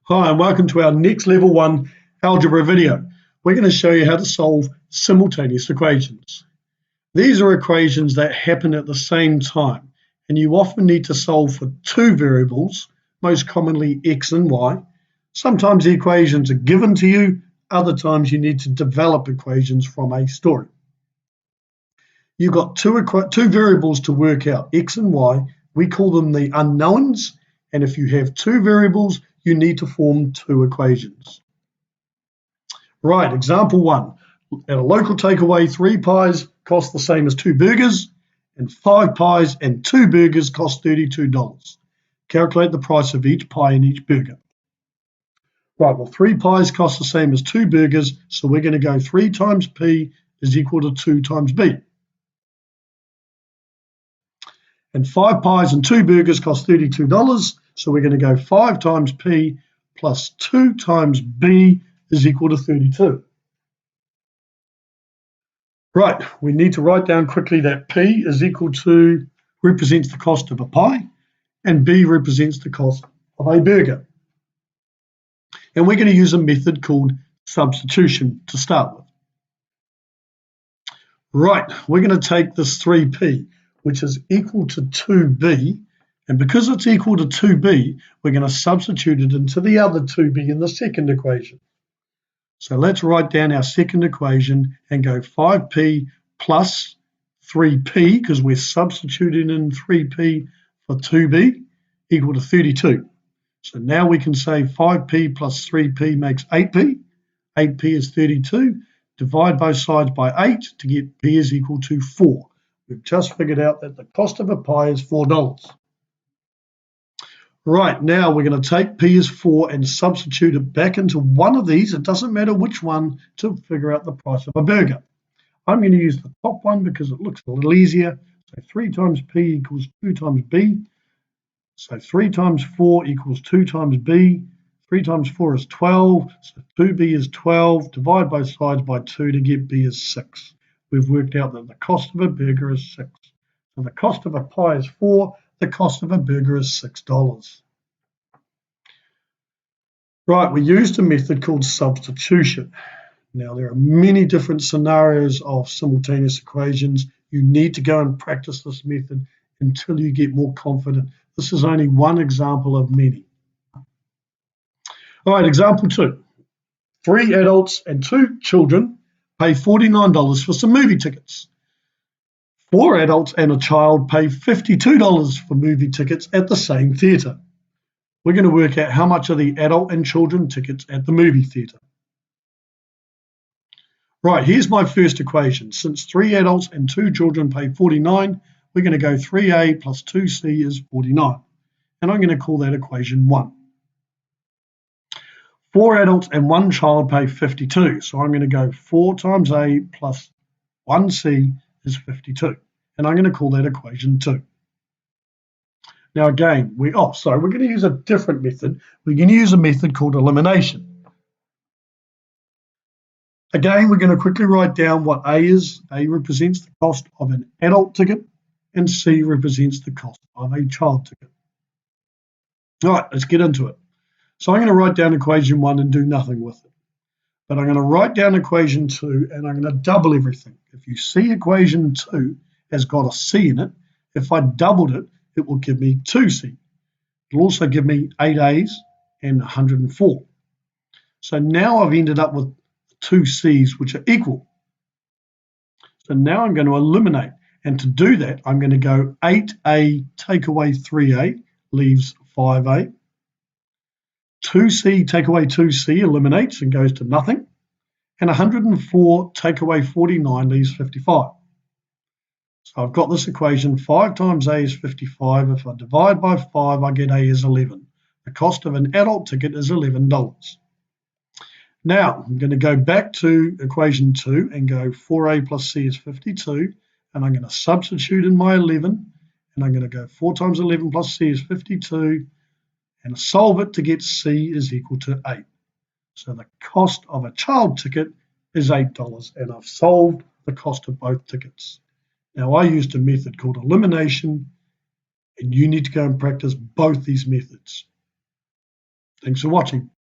Hi and welcome to our next level 1 algebra video. We're going to show you how to solve simultaneous equations. These are equations that happen at the same time and you often need to solve for two variables, most commonly x and y. Sometimes the equations are given to you, other times you need to develop equations from a story. You've got two variables to work out, x and y. We call them the unknowns, and if you have two variables you need to form two equations. Right, example 1. At a local takeaway, 3 pies cost the same as 2 burgers, and 5 pies and 2 burgers cost $32. Calculate the price of each pie and each burger. Right, well 3 pies cost the same as 2 burgers, so we're going to go 3 times p is equal to 2 times b. And 5 pies and 2 burgers cost $32, so we're going to go 5 times p plus 2 times b is equal to 32. Right, we need to write down quickly that p is equal to, represents the cost of a pie, and b represents the cost of a burger. And we're going to use a method called substitution to start with. Right, we're going to take this 3p, which is equal to 2b, and because it's equal to 2b, we're going to substitute it into the other 2b in the second equation. So let's write down our second equation and go 5p plus 3p, because we're substituting in 3p for 2b, equal to 32. So now we can say 5p plus 3p makes 8p. 8p is 32. Divide both sides by 8 to get p is equal to 4. We've just figured out that the cost of a pie is $4. Right, now we're going to take p is 4 and substitute it back into one of these, it doesn't matter which one, to figure out the price of a burger. I'm going to use the top one because it looks a little easier. So 3 times p equals 2 times b. So 3 times 4 equals 2 times b. 3 times 4 is 12, so 2b is 12. Divide both sides by 2 to get b is 6. We've worked out that the cost of a burger is 6. So the cost of a pie is 4. The cost of a burger is $6. Right, we used a method called substitution. Now, there are many different scenarios of simultaneous equations. You need to go and practice this method until you get more confident. This is only one example of many. All right, example 2. 3 adults and 2 children pay $49 for some movie tickets. 4 adults and a child pay $52 for movie tickets at the same theatre. We're going to work out how much are the adult and children tickets at the movie theatre. Right, here's my first equation. Since 3 adults and 2 children pay $49, we're going to go 3a plus 2c is 49. And I'm going to call that equation 1. 4 adults and 1 child pay $52, so I'm going to go 4 times a plus 1c is 52. And I'm going to call that equation 2. Now again, we're going to use a different method. We're going to use a method called elimination. Again, we're going to quickly write down what A is. A represents the cost of an adult ticket, and C represents the cost of a child ticket. All right, let's get into it. So I'm going to write down equation 1 and do nothing with it. But I'm going to write down equation 2 and I'm going to double everything. If you see equation 2 has got a C in it, if I doubled it, it will give me 2c. It'll also give me 8 A's and 104. So now I've ended up with 2 C's which are equal. So now I'm going to eliminate. And to do that, I'm going to go 8a take away 3a leaves 5a. 2c take away 2c eliminates and goes to nothing. And 104 take away 49 leaves 55. So I've got this equation, 5 times a is 55. If I divide by 5, I get a is 11. The cost of an adult ticket is $11. Now, I'm going to go back to equation 2 and go 4a plus c is 52. And I'm going to substitute in my 11. And I'm going to go 4 times 11 plus c is 52. And solve it to get c is equal to 8. So the cost of a child ticket is $8. And I've solved the cost of both tickets. Now, I used a method called elimination, and you need to go and practice both these methods. Thanks for watching.